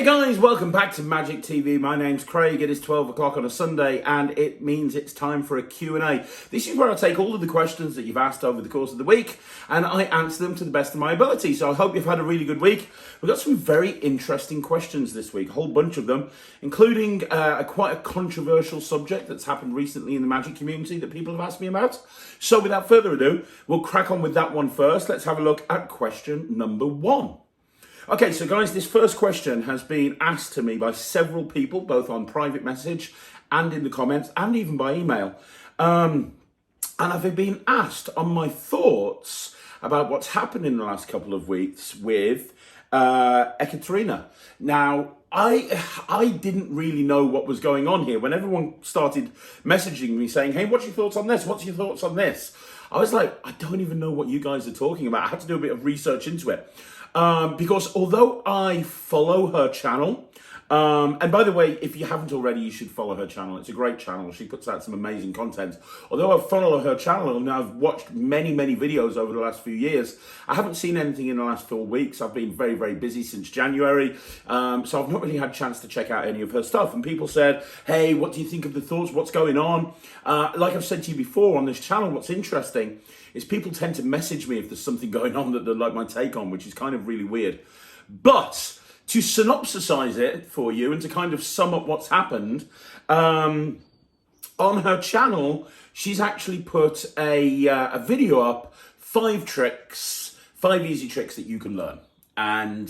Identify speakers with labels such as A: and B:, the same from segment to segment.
A: Hey guys, welcome back to Magic TV. My name's Craig. It is 12 o'clock on a Sunday and it means it's time for a Q&A. This is where I take all of the questions that you've asked over the course of the week and I answer them to the best of my ability. So I hope you've had a really good week. We've got some very interesting questions this week, a whole bunch of them, including quite a controversial subject that's happened recently in the Magic community that people have asked me about. So without further ado, we'll crack on with that one first. Let's have a look at question number 1. Okay, so guys, this first question has been asked to me by several people, both on private message and in the comments and even by email. And I've been asked on my thoughts about what's happened in the last couple of weeks with Ekaterina. Now, I didn't really know what was going on here. When everyone started messaging me saying, hey, what's your thoughts on this? What's your thoughts on this? I was like, I don't even know what you guys are talking about. I had to do a bit of research into it. Because although I follow her channel, and by the way, if you haven't already, you should follow her channel. It's a great channel. She puts out some amazing content. Although I follow her channel and I've watched many videos over the last few years, I haven't seen anything in the last 4 weeks. I've been very busy since January. So I've not really had a chance to check out any of her stuff. And people said, hey, what do you think of the thoughts? What's going on? Like I've said to you before on this channel, what's interesting is people tend to message me if there's something going on that they'd like my take on, which is kind of really weird. But to synopsisize it for you and to kind of sum up what's happened, on her channel, she's actually put a video up, 5 easy tricks that you can learn. And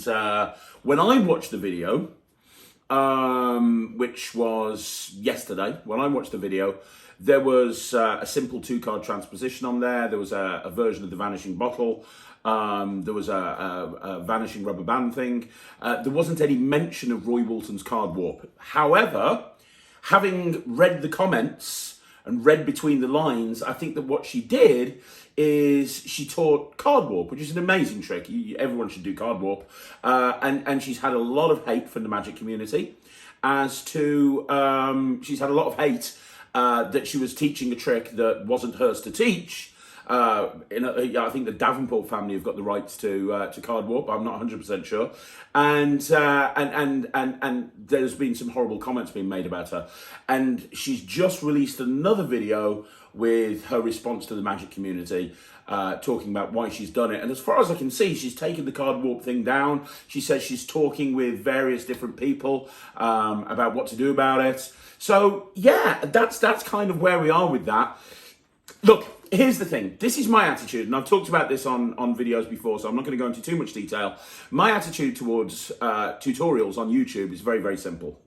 A: when I watched the video, which was yesterday, when I watched the video, there was a simple 2-card transposition on there. There was a version of the vanishing bottle. There was a vanishing rubber band thing. There wasn't any mention of Roy Walton's card warp. However, having read the comments and read between the lines, I think that what she did is she taught card warp, which is an amazing trick. Everyone should do card warp. And she's had a lot of hate from the Magic community as to, she's had a lot of hate that she was teaching a trick that wasn't hers to teach. I think the Davenport family have got the rights to card warp. I'm not 100% sure, and there's been some horrible comments being made about her, and she's just released another video with her response to the Magic community, talking about why she's done it. And as far as I can see, she's taken the card warp thing down. She says she's talking with various different people about what to do about it. So yeah, that's kind of where we are with that. Look, here's the thing. This is my attitude, and I've talked about this on videos before, so I'm not going to go into too much detail. My attitude towards tutorials on YouTube is very simple.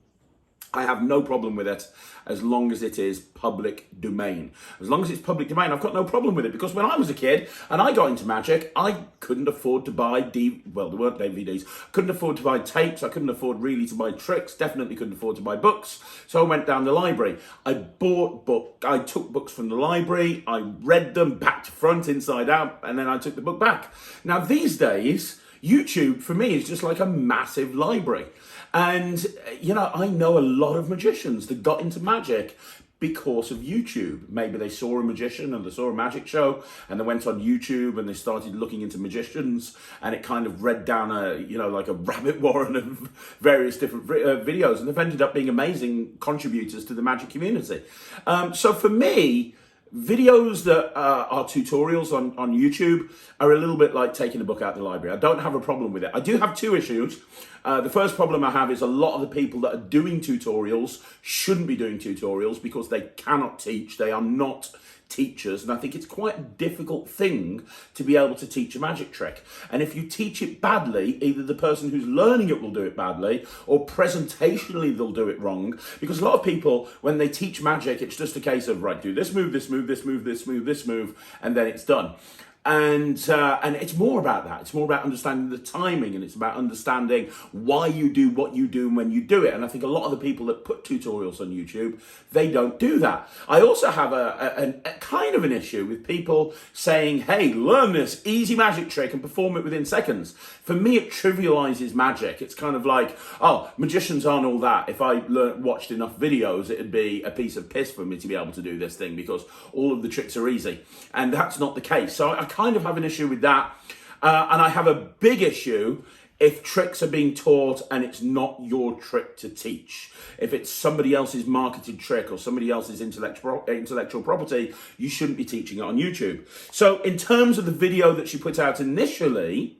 A: I have no problem with it as long as it is public domain. As long as it's public domain, I've got no problem with it, because when I was a kid and I got into Magic, I couldn't afford to buy there weren't DVDs. Couldn't afford to buy tapes. I couldn't afford really to buy tricks. Definitely couldn't afford to buy books. So I went down the library. I took books from the library. I read them back to front, inside out, and then I took the book back. Now these days, YouTube for me is just like a massive library. And, you know, I know a lot of magicians that got into Magic because of YouTube. Maybe they saw a magician and they saw a magic show and they went on YouTube and they started looking into magicians, and it kind of read down like a rabbit warren of various different videos, and they've ended up being amazing contributors to the Magic community. So for me, videos that are tutorials on YouTube are a little bit like taking a book out of the library. I don't have a problem with it. I do have 2 issues. The first problem I have is a lot of the people that are doing tutorials shouldn't be doing tutorials because they cannot teach. They are not teachers, and I think it's quite a difficult thing to be able to teach a magic trick. And if you teach it badly, either the person who's learning it will do it badly, or presentationally they'll do it wrong. Because a lot of people, when they teach magic, it's just a case of, right, do this move, this move, this move, this move, this move, and then it's done. And it's more about that. It's more about understanding the timing, and it's about understanding why you do what you do and when you do it. And I think a lot of the people that put tutorials on YouTube, they don't do that. I also have a kind of an issue with people saying, hey, learn this easy magic trick and perform it within seconds. For me, it trivializes magic. It's kind of like, oh, magicians aren't all that. If I watched enough videos, it'd be a piece of piss for me to be able to do this thing because all of the tricks are easy. And that's not the case. So I kind of have an issue with that. And I have a big issue if tricks are being taught and it's not your trick to teach, if it's somebody else's marketed trick or somebody else's intellectual property, you shouldn't be teaching it on YouTube. So in terms of the video that she put out initially,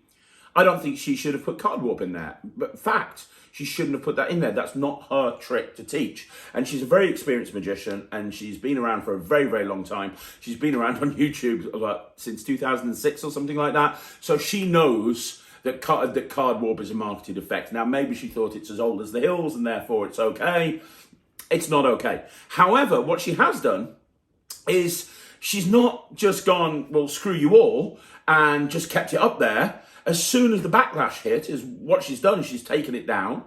A: I don't think she should have put card warp in there. But fact, she shouldn't have put that in there. That's not her trick to teach. And she's a very experienced magician, and she's been around for a very, very long time. She's been around on YouTube since 2006 or something like that. So she knows that card warp is a marketed effect. Now, maybe she thought it's as old as the hills and therefore it's okay. It's not okay. However, what she has done is she's not just gone, well, screw you all, and just kept it up there. As soon as the backlash hit, is what she's done is she's taken it down,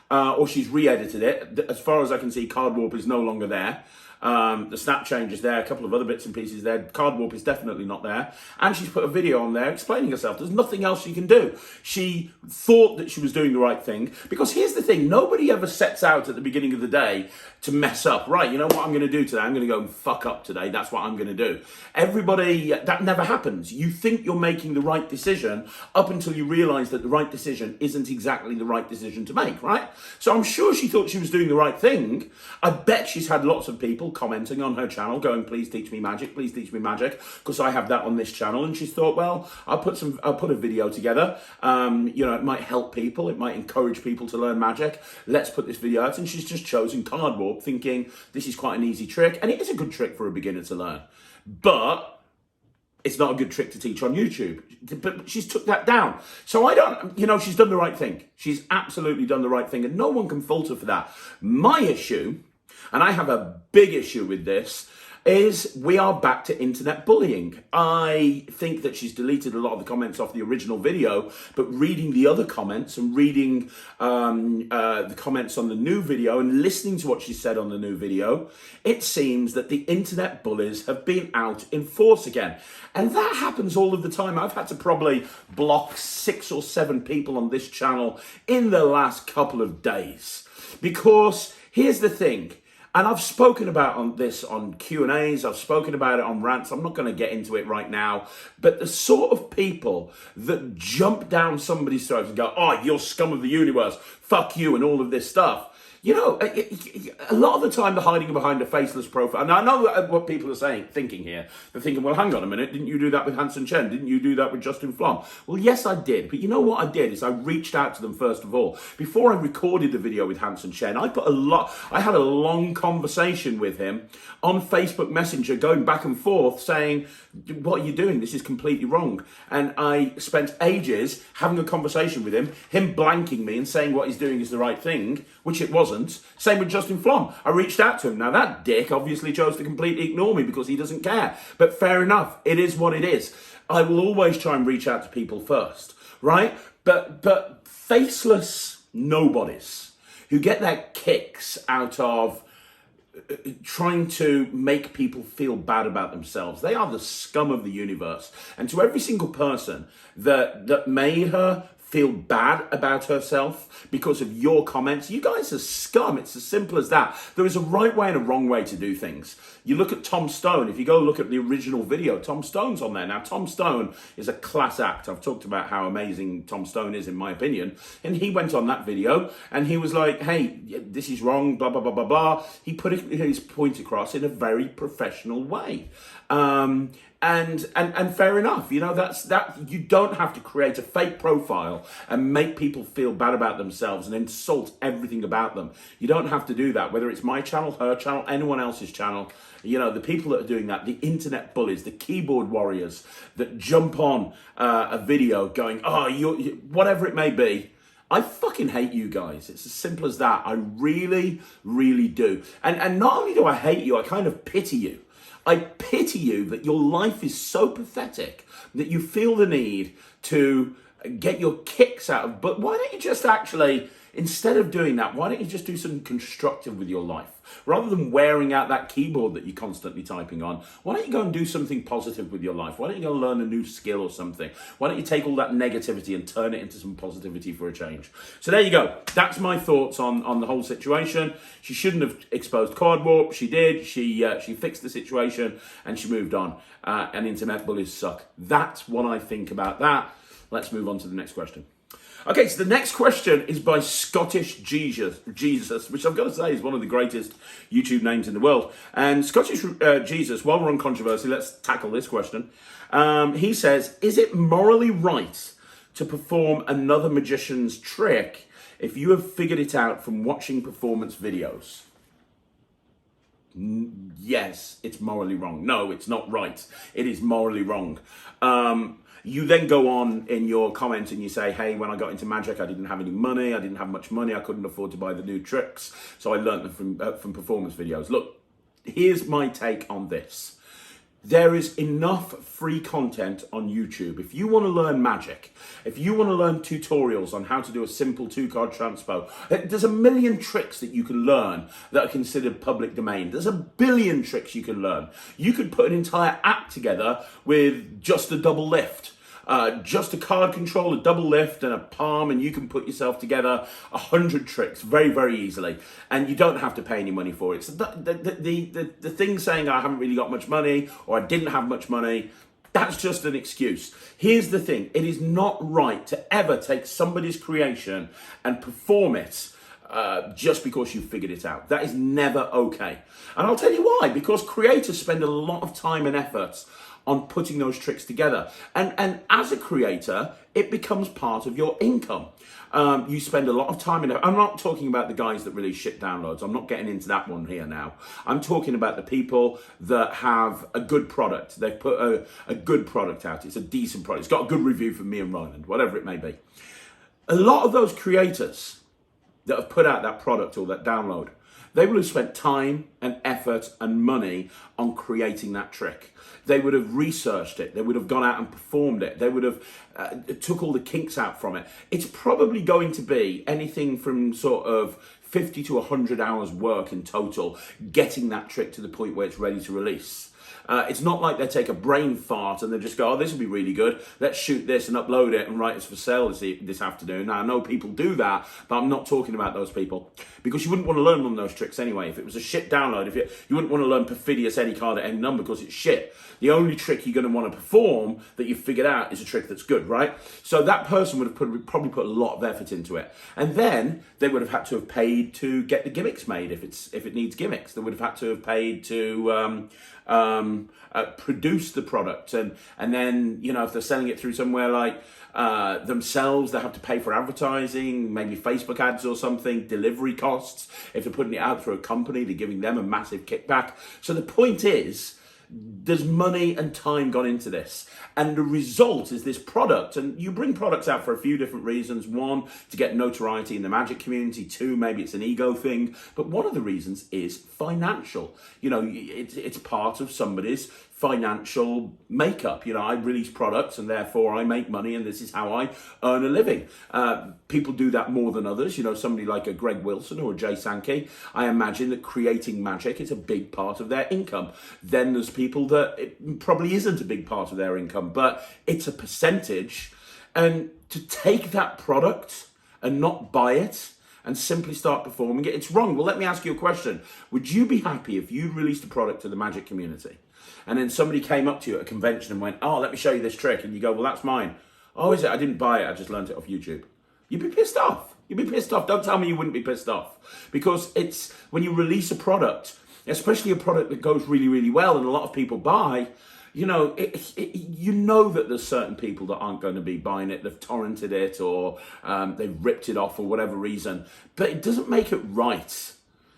A: or she's re-edited it. As far as I can see, card warp is no longer there. The snap change is there, a couple of other bits and pieces there. Card warp is definitely not there. And she's put a video on there explaining herself. There's nothing else she can do. She thought that she was doing the right thing. Because here's the thing, nobody ever sets out at the beginning of the day to mess up. Right, you know what I'm going to do today? I'm going to go and fuck up today. That's what I'm going to do. Everybody, that never happens. You think you're making the right decision up until you realise that the right decision isn't exactly the right decision to make, right? So I'm sure she thought she was doing the right thing. I bet she's had lots of people commenting on her channel going, please teach me magic, because I have that on this channel. And she's thought, well, I'll put a video together. It might help people, it might encourage people to learn magic. Let's put this video out. And she's just chosen card warp, thinking this is quite an easy trick, and it is a good trick for a beginner to learn, but it's not a good trick to teach on YouTube. But she's took that down. So she's done the right thing. She's absolutely done the right thing, and no one can fault her for that. My issue, and I have a big issue with this, is we are back to internet bullying. I think that she's deleted a lot of the comments off the original video, but reading the other comments and reading the comments on the new video and listening to what she said on the new video, it seems that the internet bullies have been out in force again. And that happens all of the time. I've had to probably block 6 or 7 people on this channel in the last couple of days. Because here's the thing, and I've spoken about this on Q&As, I've spoken about it on rants, I'm not going to get into it right now, but the sort of people that jump down somebody's throat and go, oh, you're scum of the universe, fuck you, and all of this stuff. You know, a lot of the time they're hiding behind a faceless profile. Now, I know what people are thinking here. They're thinking, well, hang on a minute, didn't you do that with Hansen Chen? Didn't you do that with Justin Flom? Well, yes, I did. But you know what I did is I reached out to them first of all. Before I recorded the video with Hansen Chen, I had a long conversation with him on Facebook Messenger, going back and forth, saying, what are you doing? This is completely wrong. And I spent ages having a conversation with him blanking me and saying what he's doing is the right thing, which it wasn't. Same with Justin Flom. I reached out to him. Now that dick obviously chose to completely ignore me because he doesn't care. But fair enough. It is what it is. I will always try and reach out to people first, right? But faceless nobodies who get their kicks out of trying to make people feel bad about themselves. They are the scum of the universe. And to every single person that made her feel bad about herself because of your comments, you guys are scum. It's as simple as that. There is a right way and a wrong way to do things. You look at Tom Stone. If you go look at the original video, Tom Stone's on there. Now, Tom Stone is a class act. I've talked about how amazing Tom Stone is, in my opinion. And he went on that video and he was like, hey, this is wrong, blah, blah, blah, blah, blah. He put his point across in a very professional way. And fair enough, you know, that you don't have to create a fake profile and make people feel bad about themselves and insult everything about them. You don't have to do that, whether it's my channel, her channel, anyone else's channel. You know, the people that are doing that, the internet bullies, the keyboard warriors that jump on a video going, oh, you whatever it may be. I fucking hate you guys. It's as simple as that. I really, really do. And not only do I hate you, I kind of pity you. I pity you that your life is so pathetic that you feel the need to get your kicks out of. But why don't you just actually, instead of doing that, why don't you just do something constructive with your life? Rather than wearing out that keyboard that you're constantly typing on, why don't you go and do something positive with your life? Why don't you go learn a new skill or something? Why don't you take all that negativity and turn it into some positivity for a change? So there you go. That's my thoughts on the whole situation. She shouldn't have exposed card warp. She did. She fixed the situation and she moved on. And internet bullies suck. That's what I think about that. Let's move on to the next question. Okay, so the next question is by Scottish Jesus, which I've got to say is one of the greatest YouTube names in the world. And Scottish Jesus, while we're on controversy, let's tackle this question. He says, is it morally right to perform another magician's trick if you have figured it out from watching performance videos? Yes, it's morally wrong. No, it's not right. It is morally wrong. You then go on in your comment and you say, hey, when I got into magic, I didn't have any money. I didn't have much money. I couldn't afford to buy the new tricks. So I learned them from performance videos. Look, here's my take on this. There is enough free content on YouTube. If you want to learn magic, if you want to learn tutorials on how to do a simple 2-card transpo, there's a million tricks that you can learn that are considered public domain. There's a billion tricks you can learn. You could put an entire app together with just a double lift. Just a card control, a double lift and a palm, and you can put yourself together 100 tricks very, very easily, and you don't have to pay any money for it. So the thing saying I haven't really got much money or I didn't have much money, that's just an excuse. Here's the thing. It is not right to ever take somebody's creation and perform it just because you figured it out. That is never okay. And I'll tell you why. Because creators spend a lot of time and effort on putting those tricks together. And as a creator, it becomes part of your income. You spend a lot of time in it. I'm not talking about the guys that release shit downloads. I'm not getting into that one here now. I'm talking about the people that have a good product. They've put a good product out. It's a decent product. It's got a good review from me and Roland, whatever it may be. A lot of those creators that have put out that product or that download, they will have spent time and effort and money on creating that trick. They would have researched it. They would have gone out and performed it. They would have took all the kinks out from it. It's probably going to be anything from sort of 50 to 100 hours work in total, getting that trick to the point where it's ready to release. It's not like they take a brain fart and they just go, oh, this will be really good. Let's shoot this and upload it and write it for sale this afternoon. Now, I know people do that, but I'm not talking about those people because you wouldn't want to learn one of those tricks anyway. If it was a shit download, if you wouldn't want to learn perfidious any card at any number because it's shit. The only trick you're going to want to perform that you've figured out is a trick that's good, right? So that person would have probably put a lot of effort into it. And then they would have had to have paid to get the gimmicks made if it needs gimmicks. They would have had to have paid to produce the product, and then, you know, if they're selling it through somewhere like themselves, they have to pay for advertising, maybe Facebook ads or something, delivery costs. If they're putting it out through a company, they're giving them a massive kickback. So the point is, there's money and time gone into this, and the result is this product. And you bring products out for a few different reasons. One, to get notoriety in the magic community. Two, maybe it's an ego thing, but one of the reasons is financial. You know, it's part of somebody's financial makeup. You know, I release products and therefore I make money, and this is how I earn a living. People do that more than others. You know, somebody like a Greg Wilson or a Jay Sankey, I imagine that creating magic is a big part of their income. Then there's people that it probably isn't a big part of their income, but it's a percentage. And to take that product and not buy it and simply start performing it, it's wrong. Well, let me ask you a question. Would you be happy if you released a product to the magic community and then somebody came up to you at a convention and went, oh, let me show you this trick, and you go, well, that's mine. Oh, is it? I didn't buy it. I just learned it off YouTube. You'd be pissed off. You'd be pissed off. Don't tell me you wouldn't be pissed off. Because it's when you release a product, especially a product that goes really, really well and a lot of people buy, you know, you know that there's certain people that aren't going to be buying it. They've torrented it or they've ripped it off for whatever reason. But it doesn't make it right.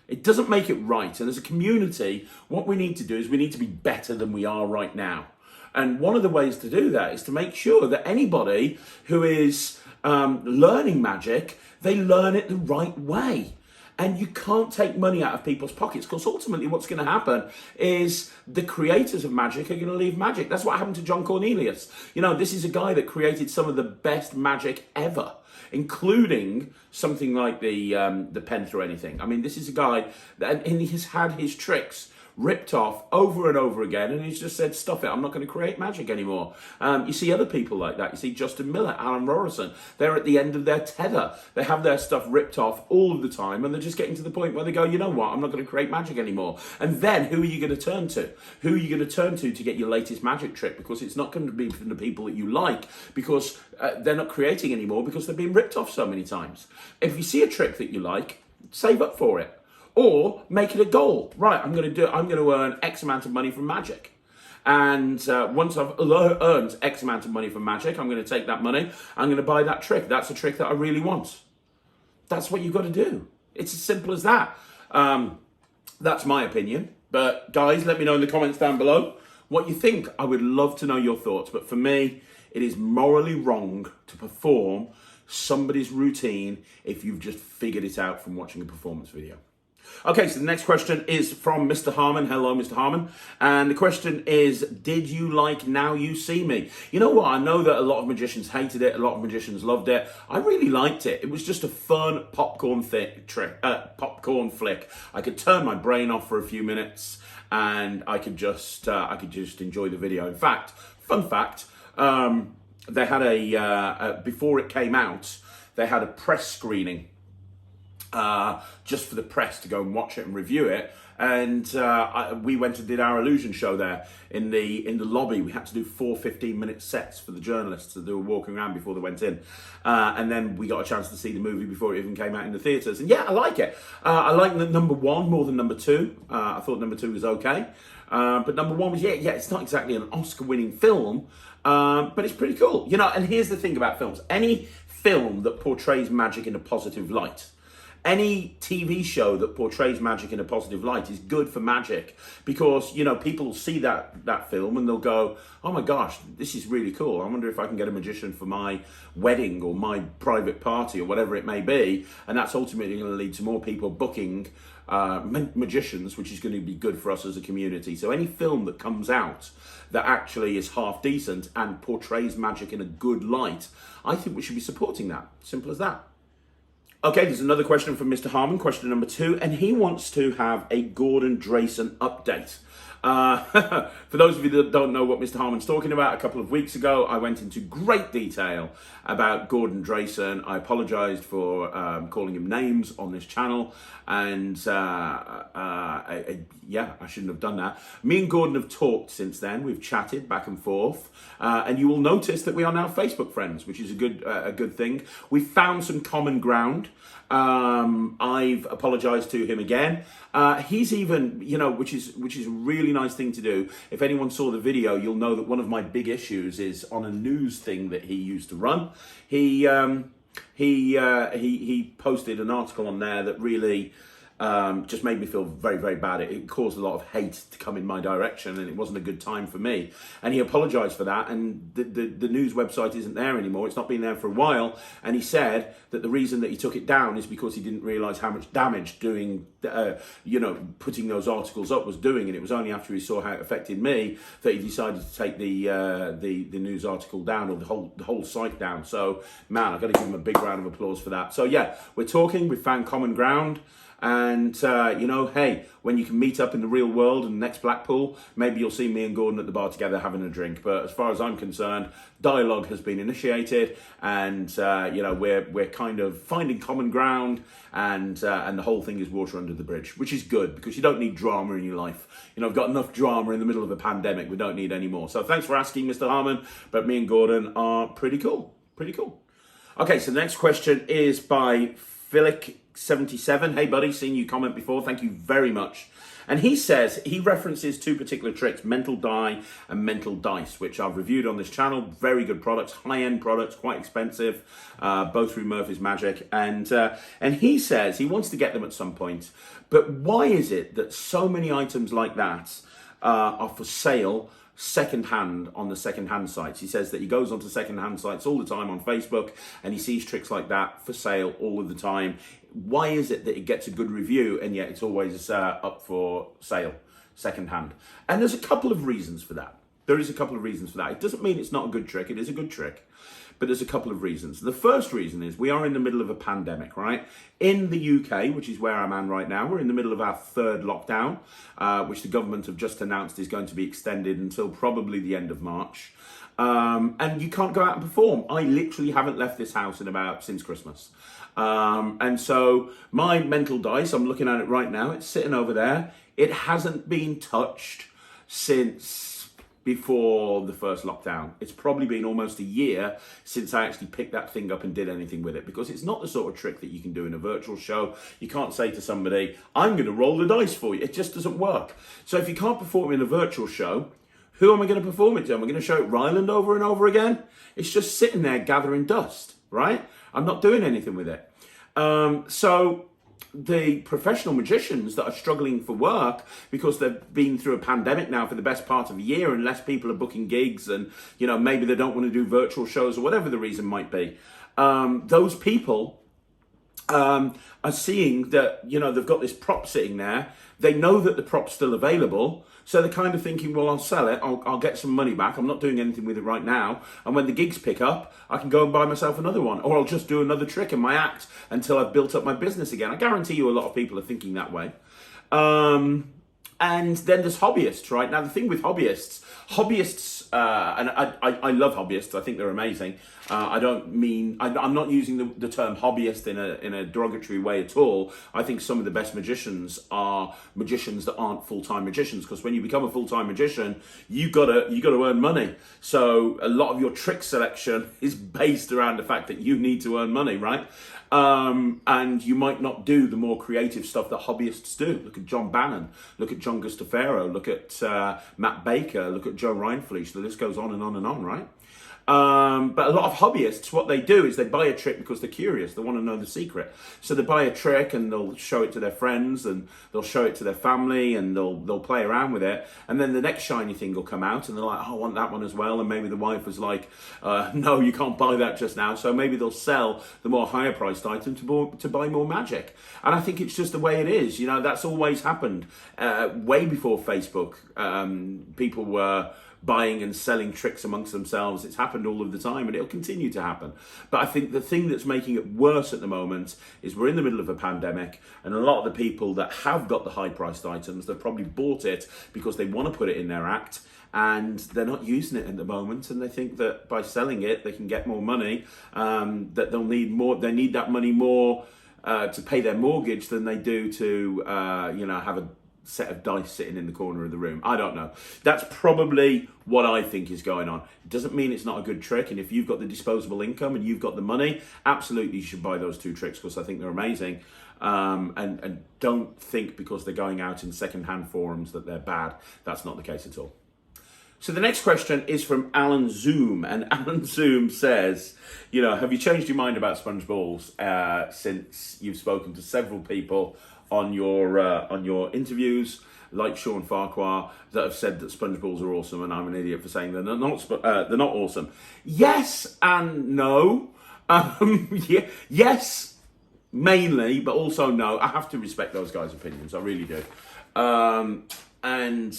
A: It doesn't make it right. And as a community, what we need to do is we need to be better than we are right now. And one of the ways to do that is to make sure that anybody who is learning magic, they learn it the right way. And you can't take money out of people's pockets, because ultimately what's going to happen is the creators of magic are going to leave magic. That's what happened to John Cornelius. You know, this is a guy that created some of the best magic ever, including something like the pen through anything. I mean, this is a guy that, and he has had his tricks ripped off over and over again, and he's just said, stuff it, I'm not going to create magic anymore. You see other people like that. You see Justin Miller, Alan Rorison. They're at the end of their tether. They have their stuff ripped off all of the time, and they're just getting to the point where they go, you know what, I'm not going to create magic anymore. And then who are you going to turn to? Who are you going to turn to get your latest magic trick? Because it's not going to be from the people that you like, because they're not creating anymore because they've been ripped off so many times. If you see a trick that you like, save up for it. Or make it a goal. Right, I'm going to earn X amount of money from magic. And once I've earned X amount of money from magic, I'm going to take that money, I'm going to buy that trick. That's a trick that I really want. That's what you've got to do. It's as simple as that. That's my opinion. But guys, let me know in the comments down below what you think. I would love to know your thoughts. But for me, it is morally wrong to perform somebody's routine if you've just figured it out from watching a performance video. Okay, so the next question is from Mr. Harmon. Hello, Mr. Harmon. And the question is, did you like Now You See Me? You know what? I know that a lot of magicians hated it. A lot of magicians loved it. I really liked it. It was just a fun popcorn flick. I could turn my brain off for a few minutes, and I could just enjoy the video. In fact, fun fact, they had before it came out, they had a press screening. Just for the press to go and watch it and review it, and we went and did our illusion show there in the lobby. We had to do 4 15-minute sets for the journalists to do a walking around before they went in, and then we got a chance to see the movie before it even came out in the theatres. And yeah, I like it. I like number 1 more than number 2. I thought number 2 was okay, but number 1 was it's not exactly an Oscar-winning film, but it's pretty cool, you know. And here's the thing about films: any film that portrays magic in a positive light, any TV show that portrays magic in a positive light is good for magic, because, you know, people see that film and they'll go, oh my gosh, this is really cool. I wonder if I can get a magician for my wedding or my private party or whatever it may be. And that's ultimately going to lead to more people booking magicians, which is going to be good for us as a community. So any film that comes out that actually is half decent and portrays magic in a good light, I think we should be supporting that. Simple as that. Okay, there's another question from Mr. Harmon, question number 2, and he wants to have a Gordon Drayson update. For those of you that don't know what Mr. Harmon's talking about, a couple of weeks ago, I went into great detail about Gordon Drayson. I apologised for calling him names on this channel, and I shouldn't have done that. Me and Gordon have talked since then. We've chatted back and forth, and you will notice that we are now Facebook friends, which is a good thing. We found some common ground. I've apologized to him again. He's even, you know, which is a really nice thing to do. If anyone saw the video, you'll know that one of my big issues is on a news thing that he used to run. He posted an article on there that really just made me feel very, very bad. It caused a lot of hate to come in my direction, and it wasn't a good time for me. And he apologized for that, and the news website isn't there anymore. It's not been there for a while. And he said that the reason that he took it down is because he didn't realize how much damage doing, putting those articles up was doing. And it was only after he saw how it affected me that he decided to take the news article down, or the whole site down. So, man, I've got to give him a big round of applause for that. So yeah, we're talking, we've found common ground. And, hey, when you can meet up in the real world and next Blackpool, maybe you'll see me and Gordon at the bar together having a drink. But as far as I'm concerned, dialogue has been initiated, and, we're kind of finding common ground, and the whole thing is water under the bridge, which is good, because you don't need drama in your life. You know, I've got enough drama in the middle of a pandemic. We don't need any more. So thanks for asking, Mr. Harmon. But me and Gordon are pretty cool. Pretty cool. Okay, so the next question is by Philic77. Hey buddy, seen you comment before, thank you very much. And he says, he references 2 particular tricks, mental die and mental dice, which I've reviewed on this channel. Very good products, high-end products, quite expensive, both through Murphy's Magic. And he says he wants to get them at some point. But why is it that so many items like that are for sale second-hand on the second-hand sites? He says that he goes onto second-hand sites all the time on Facebook, and he sees tricks like that for sale all of the time. Why is it that it gets a good review and yet it's always up for sale second-hand? And there's a couple of reasons for that. There is a couple of reasons for that. It doesn't mean it's not a good trick. It is a good trick. But there's a couple of reasons. The first reason is we are in the middle of a pandemic, right? In the UK, which is where I'm at right now, we're in the middle of our third lockdown, which the government have just announced is going to be extended until probably the end of March. And you can't go out and perform. I literally haven't left this house since Christmas. And so my mental dice, I'm looking at it right now, it's sitting over there. It hasn't been touched since before the first lockdown. It's probably been almost a year since I actually picked that thing up and did anything with it, because it's not the sort of trick that you can do in a virtual show. You can't say to somebody, I'm going to roll the dice for you. It just doesn't work. So if you can't perform in a virtual show, who am I going to perform it to? Am I going to show it Ryland over and over again? It's just sitting there gathering dust, right? I'm not doing anything with it. So the professional magicians that are struggling for work because they've been through a pandemic now for the best part of a year and less people are booking gigs and, you know, maybe they don't want to do virtual shows or whatever the reason might be. Those people are seeing that, you know, they've got this prop sitting there. They know that the prop's still available. So they're kind of thinking, well, I'll sell it. I'll get some money back. I'm not doing anything with it right now. And when the gigs pick up, I can go and buy myself another one. Or I'll just do another trick in my act until I've built up my business again. I guarantee you a lot of people are thinking that way. And then there's hobbyists, right? Now, the thing with hobbyists, and I love hobbyists. I think they're amazing. I'm not using the term hobbyist in a derogatory way at all. I think some of the best magicians are magicians that aren't full-time magicians, because when you become a full-time magician, you gotta earn money. So a lot of your trick selection is based around the fact that you need to earn money, right? And you might not do the more creative stuff that hobbyists do. Look at John Bannon, look at John Gustafaro, look at Matt Baker, look at Joe Reinfleisch. The list goes on and on and on, right? But a lot of hobbyists, what they do is they buy a trick because they're curious. They want to know the secret. So they buy a trick and they'll show it to their friends and they'll show it to their family and they'll play around with it. And then the next shiny thing will come out and they're like, oh, I want that one as well. And maybe the wife was like, no, you can't buy that just now. So maybe they'll sell the more higher priced item to buy more magic. And I think it's just the way it is. You know, that's always happened. Way before Facebook, people were buying and selling tricks amongst themselves. It's happened all of the time and it'll continue to happen. But I think the thing that's making it worse at the moment is we're in the middle of a pandemic, and a lot of the people that have got the high priced items, they've probably bought it because they want to put it in their act and they're not using it at the moment, and they think that by selling it they can get more money, that they need that money more to pay their mortgage than they do to have a set of dice sitting in the corner of the room. I don't know. That's probably what I think is going on. It doesn't mean it's not a good trick, and if you've got the disposable income and you've got the money, absolutely you should buy those two tricks because I think they're amazing. And don't think because they're going out in second-hand forums that they're bad. That's not the case at all. So the next question is from Alan Zoom, and Alan Zoom says, you know, have you changed your mind about sponge balls since you've spoken to several people on your interviews, like Sean Farquhar, that have said that sponge balls are awesome, and I'm an idiot for saying they're not awesome? Yes and no. Yes, mainly, but also no. I have to respect those guys' opinions. I really do. And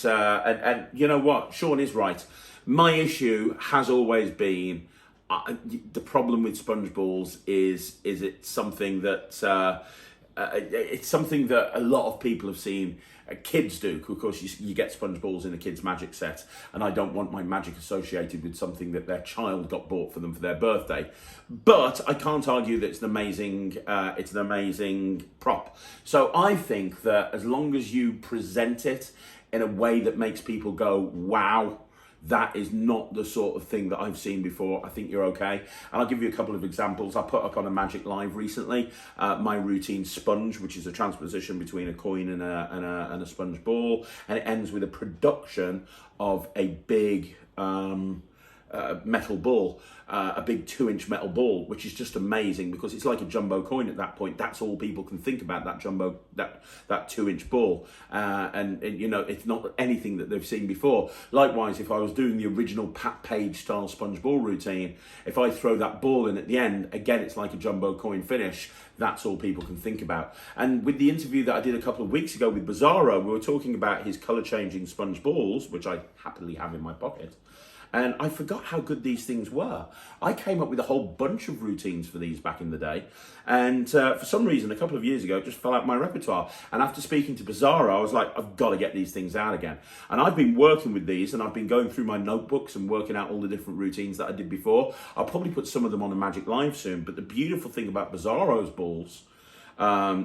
A: you know what? Sean is right. My issue has always been the problem with sponge balls is it something that it's something that a lot of people have seen kids do. Of course, you get sponge balls in a kid's magic set, and I don't want my magic associated with something that their child got bought for them for their birthday. But I can't argue that it's an amazing prop. So I think that as long as you present it in a way that makes people go, wow, that is not the sort of thing that I've seen before, I think you're okay. And I'll give you a couple of examples. I put up on a Magic Live recently my routine sponge, which is a transposition between a coin and a sponge ball, and it ends with a production of a big metal ball, a big 2-inch metal ball, which is just amazing because it's like a jumbo coin at that point. That's all people can think about, that 2-inch ball, and you know, it's not anything that they've seen before. Likewise, if I was doing the original Pat Page style sponge ball routine, if I throw that ball in at the end, again, it's like a jumbo coin finish. That's all people can think about. And with the interview that I did a couple of weeks ago with Bizarro, we were talking about his colour changing sponge balls, which I happily have in my pocket. And I forgot how good these things were. I came up with a whole bunch of routines for these back in the day. And for some reason, a couple of years ago, it just fell out my repertoire. And after speaking to Bizarro, I was like, I've got to get these things out again. And I've been working with these, and I've been going through my notebooks and working out all the different routines that I did before. I'll probably put some of them on a Magic Live soon. But the beautiful thing about Bizarro's balls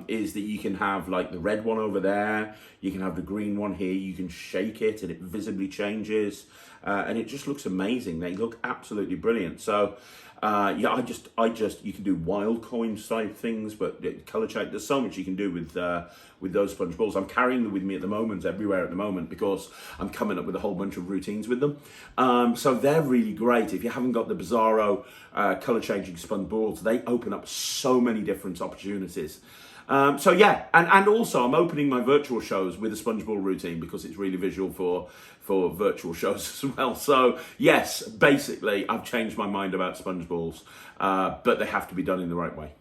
A: is that you can have like the red one over there, you can have the green one here, you can shake it and it visibly changes, and it just looks amazing. They look absolutely brilliant. So yeah, I just you can do wild coin side things, but color change, there's so much you can do with those sponge balls. I'm carrying them with me at the moment, everywhere at the moment, because I'm coming up with a whole bunch of routines with them. So they're really great. If you haven't got the Bizarro color changing sponge balls, they open up so many different opportunities. So yeah, and also I'm opening my virtual shows with a sponge ball routine because it's really visual for virtual shows as well. So yes, basically I've changed my mind about sponge balls, but they have to be done in the right way.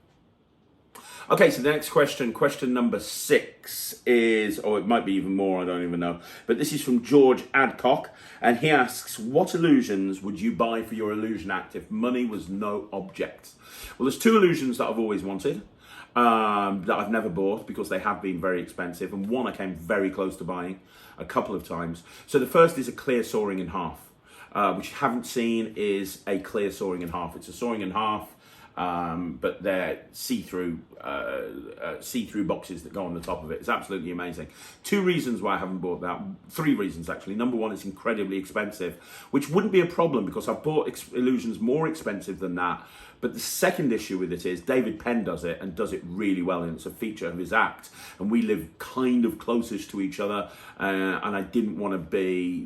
A: Okay, so the next question number 6 is, or it might be even more, I don't even know. But this is from George Adcock, and he asks, what illusions would you buy for your illusion act if money was no object? Well, there's 2 illusions that I've always wanted, that I've never bought because they have been very expensive, and one I came very close to buying a couple of times. So the first is a clear sawing in half, which you haven't seen is a clear sawing in half. It's a sawing in half, but they're see-through boxes that go on the top of it. It's absolutely amazing. 2 reasons why I haven't bought that. 3 reasons actually. Number one, it's incredibly expensive, which wouldn't be a problem because I've bought illusions more expensive than that. But the second issue with it is David Penn does it and does it really well, and it's a feature of his act. And we live kind of closest to each other, and I didn't want to be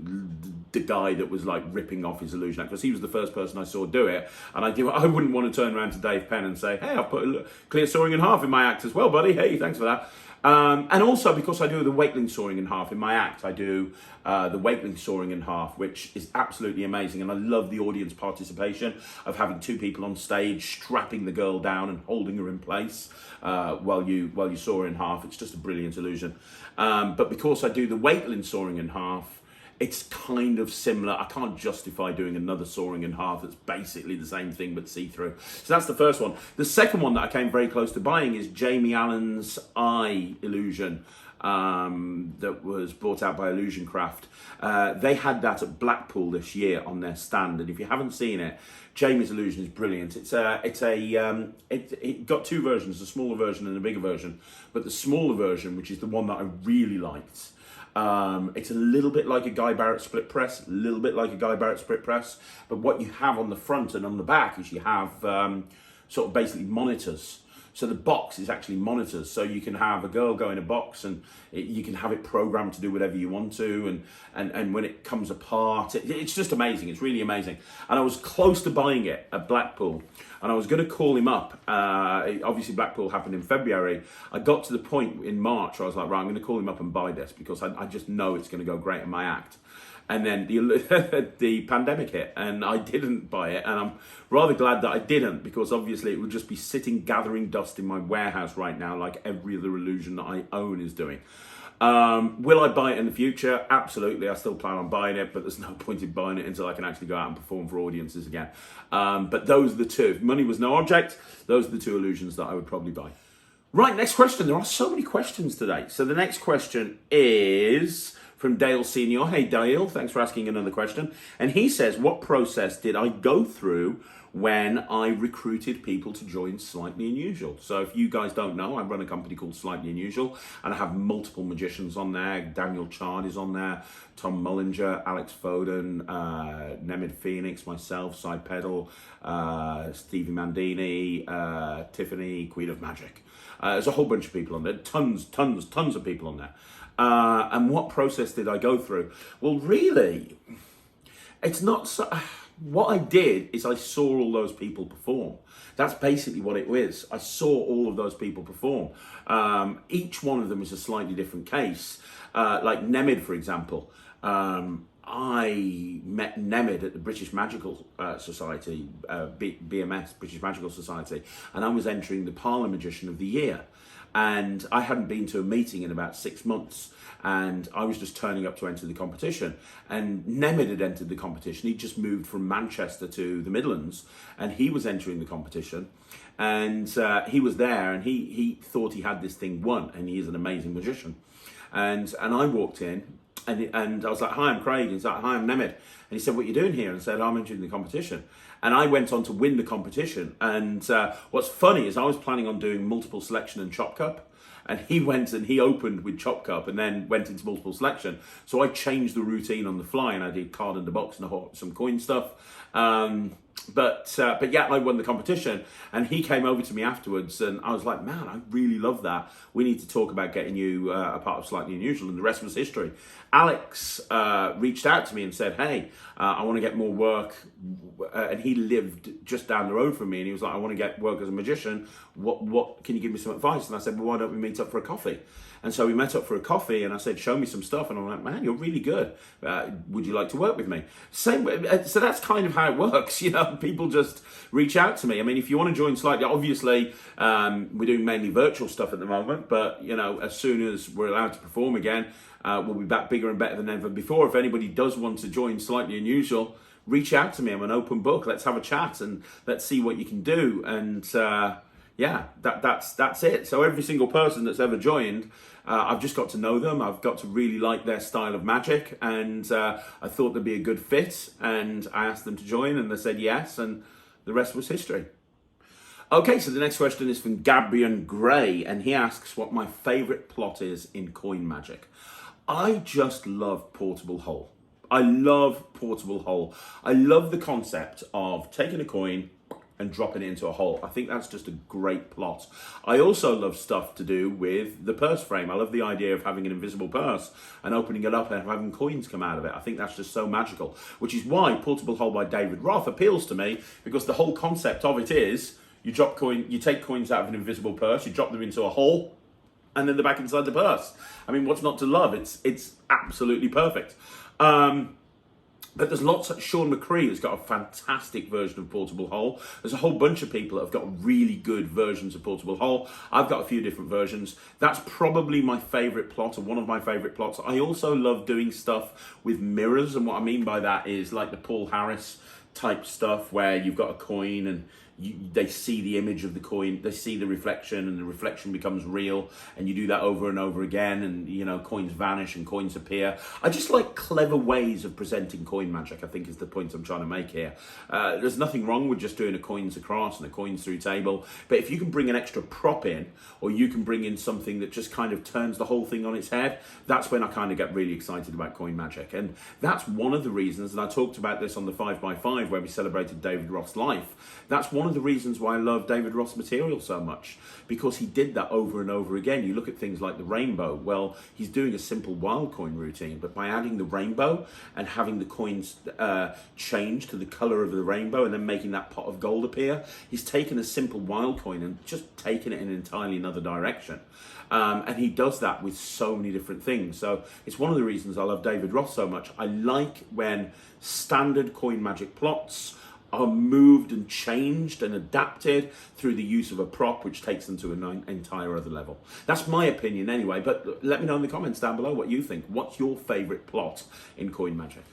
A: the guy that was like ripping off his illusion act, because he was the first person I saw do it, and I wouldn't want to turn around to Dave Penn and say, hey, I've put a clear sawing in half in my act as well, buddy. Hey, thanks for that. And also because I do the wakeling sawing in half in my act, I do the wakeling sawing in half, which is absolutely amazing. And I love the audience participation of having 2 people on stage strapping the girl down and holding her in place while you saw her in half. It's just a brilliant illusion. But because I do the wakeling sawing in half, it's kind of similar. I can't justify doing another sawing in half that's basically the same thing but see-through. So that's the first one. The second one that I came very close to buying is Jamie Allen's Eye illusion that was brought out by Illusion Craft. They had that at Blackpool this year on their stand, and if you haven't seen it, Jamie's illusion is brilliant. It got 2 versions, a smaller version and a bigger version, but the smaller version, which is the one that I really liked, it's a little bit like a Guy Barrett split press, but what you have on the front and on the back is you have sort of basically monitors. So the box is actually monitors, so you can have a girl go in a box and you can have it programmed to do whatever you want to, and when it comes apart, it's just amazing. It's really amazing. And I was close to buying it at Blackpool, and I was going to call him up. Obviously Blackpool happened in February. I got to the point in March where I was like, right, I'm going to call him up and buy this because I just know it's going to go great in my act. And then the pandemic hit, and I didn't buy it, and I'm rather glad that I didn't, because obviously it would just be sitting gathering dust in my warehouse right now, like every other illusion that I own is doing. Will I buy it in the future? Absolutely, I still plan on buying it, but there's no point in buying it until I can actually go out and perform for audiences again. But those are the 2. If money was no object, those are the 2 illusions that I would probably buy. Right, next question. There are so many questions today. So the next question is from Dale Senior. Hey Dale, thanks for asking another question. And he says, what process did I go through when I recruited people to join Slightly Unusual? So if you guys don't know, I run a company called Slightly Unusual, and I have multiple magicians on there. Daniel Chard is on there, Tom Mullinger, Alex Foden, Nemid Phoenix, myself, Cy Peddle, Stevie Mandini, Tiffany, Queen of Magic. There's a whole bunch of people on there, tons of people on there. And what process did I go through? Well, really, it's not so... What I did is I saw all those people perform. That's basically what it is. I saw all of those people perform. Each one of them is a slightly different case. Like Nemid, for example. I met Nemid at the British Magical Society, BMS, British Magical Society, and I was entering the Parlour Magician of the Year. And I hadn't been to a meeting in about 6 months, and I was just turning up to enter the competition. And Nemid had entered the competition. He'd just moved from Manchester to the Midlands, and he was entering the competition. And he was there, and he thought he had this thing won, and he is an amazing magician. And I walked in, and I was like, "Hi, I'm Craig." And he's like, "Hi, I'm Nemid." And he said, "What are you doing here?" And I said, "I'm entering the competition." And I went on to win the competition. And what's funny is I was planning on doing multiple selection and chop cup. And he went and he opened with chop cup and then went into multiple selection. So I changed the routine on the fly, and I did card in the box and some coin stuff. But yeah, I won the competition, and he came over to me afterwards, and I was like, "Man, I really love that. We need to talk about getting you a part of Slightly Unusual," and the rest was history. Alex reached out to me and said, "Hey, I want to get more work," and he lived just down the road from me, and he was like, "I want to get work as a magician. What can you give me some advice?" And I said, "Well, why don't we meet up for a coffee?" And so we met up for a coffee, and I said, "Show me some stuff." And I'm like, "Man, you're really good. Would you like to work with me?" So that's kind of how it works. You know, people just reach out to me. I mean, if you want to join Slightly, obviously, we're doing mainly virtual stuff at the moment, but, you know, as soon as we're allowed to perform again, we'll be back bigger and better than ever before. If anybody does want to join Slightly Unusual, reach out to me. I'm an open book. Let's have a chat and let's see what you can do. And yeah, that's it. So every single person that's ever joined, I've just got to know them. I've got to really like their style of magic, and I thought they'd be a good fit, and I asked them to join, and they said yes, and the rest was history. Okay, so the next question is from Gabrian Gray, and he asks what my favourite plot is in coin magic. I just love portable hole. I love portable hole. I love the concept of taking a coin and dropping it into a hole. I think that's just a great plot. I also love stuff to do with the purse frame. I love the idea of having an invisible purse and opening it up and having coins come out of it. I think that's just so magical, which is why Portable Hole by David Roth appeals to me, because the whole concept of it is you take coins out of an invisible purse, you drop them into a hole, and then they're back inside the purse. I mean, what's not to love? It's absolutely perfect. But there's lots of, Sean McCree has got a fantastic version of Portable Hole. There's a whole bunch of people that have got really good versions of Portable Hole. I've got a few different versions. That's probably my favourite plot, or one of my favourite plots. I also love doing stuff with mirrors, and what I mean by that is like the Paul Harris type stuff where you've got a coin and they see the image of the coin, they see the reflection, and the reflection becomes real, and you do that over and over again, and, you know, coins vanish and coins appear. I just like clever ways of presenting coin magic, I think is the point I'm trying to make here. There's nothing wrong with just doing a coins across and a coins through table, but if you can bring an extra prop in, or you can bring in something that just kind of turns the whole thing on its head, that's when I kind of get really excited about coin magic. And that's one of the reasons, and I talked about this on the 5x5 where we celebrated David Roth's life, that's one of the reasons why I love David Roth's material so much, because he did that over and over again. You look at things like the rainbow, well, he's doing a simple wild coin routine, but by adding the rainbow and having the coins change to the color of the rainbow and then making that pot of gold appear, he's taken a simple wild coin and just taken it in an entirely another direction. And he does that with so many different things. So it's one of the reasons I love David Roth so much. I like when standard coin magic plots are moved and changed and adapted through the use of a prop, which takes them to an entire other level. That's my opinion anyway, but let me know in the comments down below what you think. What's your favourite plot in coin magic?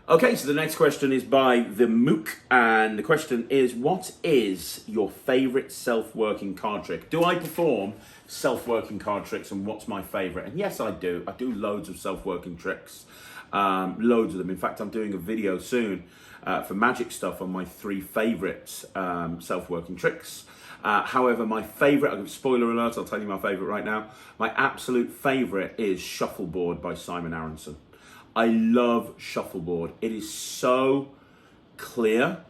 A: Okay, so the next question is by the Mook, and the question is, what is your favourite self-working card trick? Do I perform self-working card tricks, and what's my favourite? And yes, I do. I do loads of self-working tricks, loads of them. In fact, I'm doing a video soon for magic stuff on my 3 favourite self-working tricks. However, my favourite, spoiler alert, I'll tell you my favourite right now. My absolute favourite is Shuffleboard by Simon Aronson. I love Shuffleboard. It is so clear.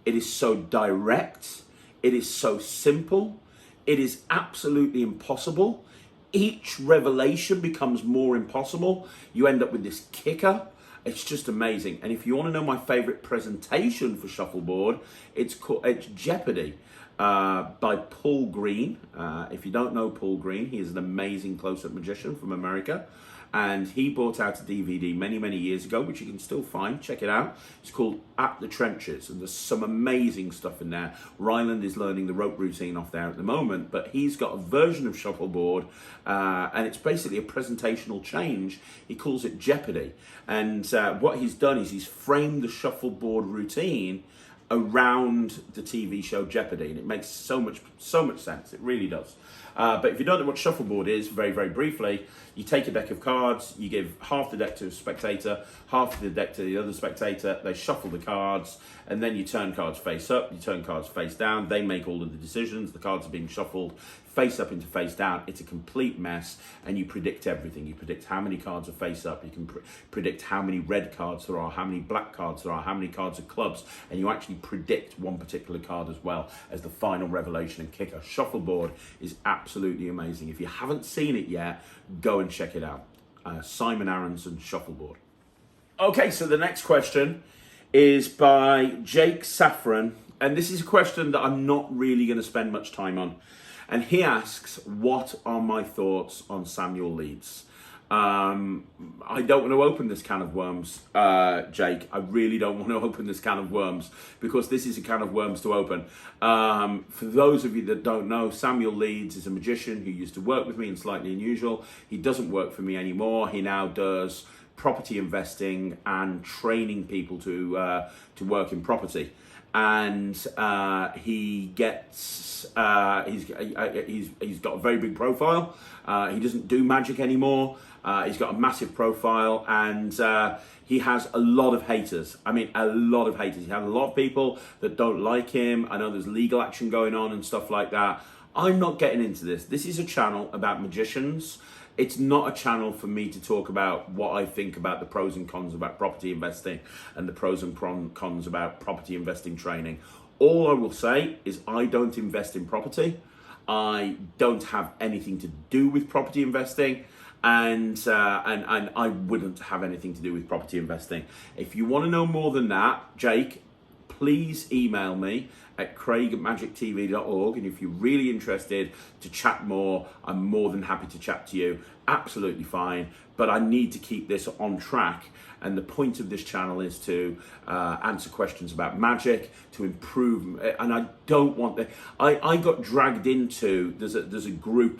A: It is so direct. It is so simple. It is absolutely impossible. Each revelation becomes more impossible. You end up with this kicker. It's just amazing. And if you want to know my favorite presentation for shuffleboard, it's Jeopardy by Paul Green. If you don't know Paul Green, he is an amazing close-up magician from America. And he brought out a DVD many years ago, which you can still find. Check it out. It's called At the Trenches, and there's some amazing stuff in there. Ryland is learning the rope routine off there at the moment, but he's got a version of shuffleboard, and it's basically a presentational change. He calls it Jeopardy. And what he's done is he's framed the shuffleboard routine around the TV show Jeopardy, and it makes so much sense. It really does. But if you don't know what shuffleboard is, very briefly, you take a deck of cards, you give half the deck to a spectator, half of the deck to the other spectator, they shuffle the cards, and then you turn cards face up, you turn cards face down, they make all of the decisions, the cards are being shuffled face up into face down. It's a complete mess, and you predict everything. You predict how many cards are face up, you can predict how many red cards there are, how many black cards there are, how many cards are clubs, and you actually predict one particular card as well as the final revelation and kicker. Shuffleboard is absolutely amazing. If you haven't seen it yet, go and check it out. Simon Aronson, Shuffleboard. Okay, so the next question is by Jake Saffron, and this is a question that I'm not really going to spend much time on. And he asks, what are my thoughts on Samuel Leeds? I don't want to open this can of worms, Jake. I really don't want to open this can of worms, because this is a can of worms to open. For those of you that don't know, Samuel Leeds is a magician who used to work with me in Slightly Unusual. He doesn't work for me anymore. He now does property investing and training people to work in property. And he gets he's got a very big profile. He doesn't do magic anymore. He's got a massive profile, and he has a lot of haters. I mean, a lot of haters. He has a lot of people that don't like him. I know there's legal action going on and stuff like that. I'm not getting into this. This is a channel about magicians. It's not a channel for me to talk about what I think about the pros and cons about property investing and the pros and cons about property investing training. All I will say is I don't invest in property. I don't have anything to do with property investing, and I wouldn't have anything to do with property investing. If you want to know more than that, Jake, please email me at craig@magictv.org, and if you're really interested to chat more, I'm more than happy to chat to you. Absolutely fine, but I need to keep this on track, and the point of this channel is to answer questions about magic, to improve, and I don't want that. I got dragged into, there's a group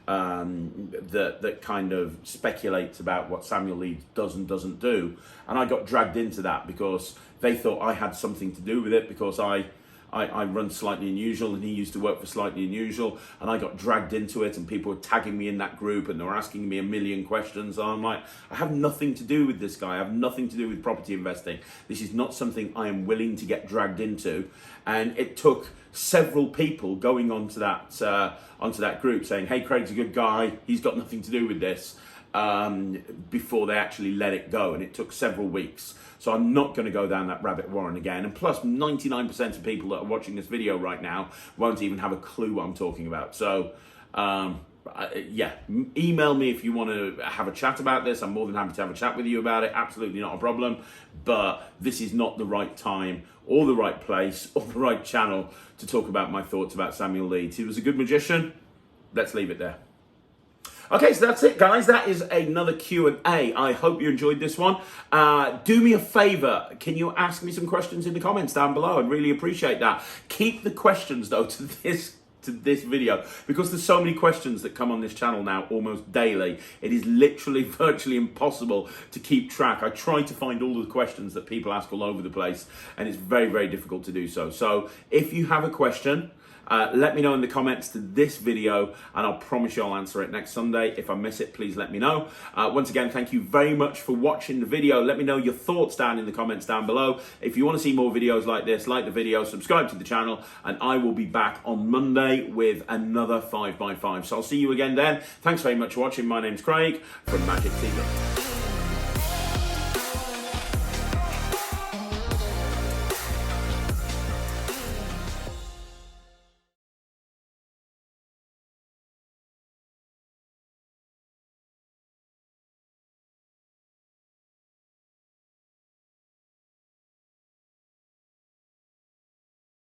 A: that kind of speculates about what Samuel Leeds does and doesn't do, and I got dragged into that because they thought I had something to do with it, because I run Slightly Unusual, and he used to work for Slightly Unusual, and I got dragged into it, and people were tagging me in that group, and they were asking me a million questions, and I'm like, I have nothing to do with this guy. I have nothing to do with property investing. This is not something I am willing to get dragged into. And it took several people going onto that group saying, hey, Craig's a good guy, he's got nothing to do with this, before they actually let it go, and it took several weeks. So I'm not going to go down that rabbit warren again. And plus, 99% of people that are watching this video right now won't even have a clue what I'm talking about. So yeah, email me if you want to have a chat about this. I'm more than happy to have a chat with you about it. Absolutely not a problem. But this is not the right time or the right place or the right channel to talk about my thoughts about Samuel Leeds. He was a good magician. Let's leave it there. Okay, so that's it, guys. That is another Q&A. I hope you enjoyed this one. Do me a favor. Can you ask me some questions in the comments down below? I'd really appreciate that. Keep the questions, though, to this video, because there's so many questions that come on this channel now almost daily. It is literally virtually impossible to keep track. I try to find all of the questions that people ask all over the place, and it's very difficult to do so. So if you have a question, let me know in the comments to this video, and I'll promise you I'll answer it next Sunday. If I miss it, please let me know. Once again, thank you very much for watching the video. Let me know your thoughts down in the comments down below. If you want to see more videos like this, like the video, subscribe to the channel, and I will be back on Monday with another 5x5. So I'll see you again then. Thanks very much for watching. My name's Craig from Magic TV.